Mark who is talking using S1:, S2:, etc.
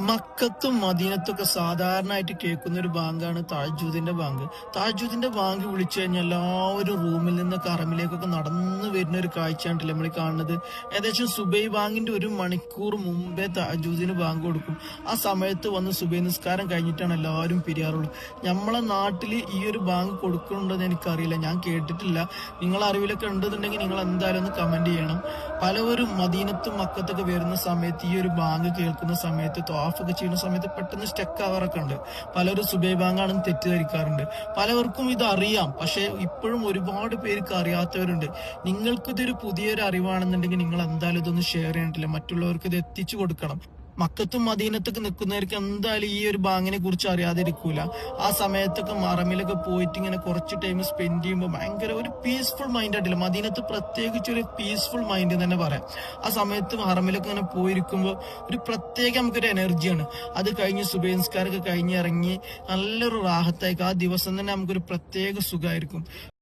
S1: മക്കത്തും മദീനത്തൊക്കെ സാധാരണയായിട്ട് കേൾക്കുന്ന ഒരു ബാങ്കാണ് തഹജ്ജുദിന്റെ ബാങ്ക്. തഹജ്ജുദിന്റെ ബാങ്ക് വിളിച്ചു കഴിഞ്ഞാൽ എല്ലാവരും റൂമിൽ നിന്നൊക്കെ അറമിലേക്കൊക്കെ നടന്നു വരുന്ന ഒരു കാഴ്ചയാണ് നമ്മൾ കാണുന്നത്. ഏകദേശം സുബൈ ബാങ്കിന്റെ 1 മണിക്കൂർ മുമ്പേ തഹജ്ജുദിന് ബാങ്ക് കൊടുക്കും. ആ സമയത്ത് വന്ന് സുബൈ നിസ്കാരം കഴിഞ്ഞിട്ടാണ് എല്ലാവരും പിരിയാറുള്ളൂ. നമ്മളെ നാട്ടിൽ ഈ ഒരു ബാങ്ക് കൊടുക്കുന്നുണ്ടെന്ന് എനിക്കറിയില്ല, ഞാൻ കേട്ടിട്ടില്ല. നിങ്ങൾ അറിവിലൊക്കെ ഉണ്ടെന്നുണ്ടെങ്കിൽ നിങ്ങൾ എന്തായാലും ഒന്ന് കമന്റ് ചെയ്യണം. പലവരും മദീനത്തും മക്കത്തൊക്കെ വരുന്ന സമയത്ത് ഈ ഒരു ബാങ്ക് കേൾക്കുന്ന സമയത്ത് ത്വാഫൊക്കെ ചെയ്യുന്ന സമയത്ത് പെട്ടെന്ന് സ്റ്റക്ക് ആവാറൊക്കെ ഉണ്ട്. പലരും സുബൈ ബാങ്കാണെന്ന് തെറ്റിദ്ധരിക്കാറുണ്ട്. പലവർക്കും ഇത് അറിയാം, പക്ഷെ ഇപ്പോഴും ഒരുപാട് പേർക്ക് അറിയാത്തവരുണ്ട്. നിങ്ങൾക്കിതൊരു പുതിയൊരു അറിവാണെന്നുണ്ടെങ്കിൽ നിങ്ങൾ എന്തായാലും ഇതൊന്ന് ഷെയർ ചെയ്യണ്ടില്ല, മറ്റുള്ളവർക്ക് ഇത് എത്തിച്ചു കൊടുക്കണം. മക്കത്തും മദീനത്തൊക്കെ നിൽക്കുന്നവർക്ക് എന്തായാലും ഈ ഒരു ബാങ്കിനെ കുറിച്ച് അറിയാതിരിക്കൂല. ആ സമയത്തൊക്കെ മറമിലൊക്കെ പോയിട്ട് ഇങ്ങനെ കുറച്ച് ടൈം സ്പെൻഡ് ചെയ്യുമ്പോൾ ഭയങ്കര ഒരു പീസ്ഫുൾ മൈൻഡ് ആയിട്ടില്ല. മദീനത്ത് പ്രത്യേകിച്ച് ഒരു പീസ്ഫുൾ മൈൻഡ് തന്നെ പറയാം. ആ സമയത്ത് മറമിലൊക്കെ ഇങ്ങനെ പോയിരിക്കുമ്പോൾ ഒരു പ്രത്യേക നമുക്കൊരു എനർജിയാണ്. അത് കഴിഞ്ഞ് സുബഹി നിസ്കാരമൊക്കെ കഴിഞ്ഞ് ഇറങ്ങി നല്ലൊരു റാഹത്തായിരിക്കും. ആ ദിവസം തന്നെ നമുക്കൊരു പ്രത്യേക സുഖമായിരിക്കും.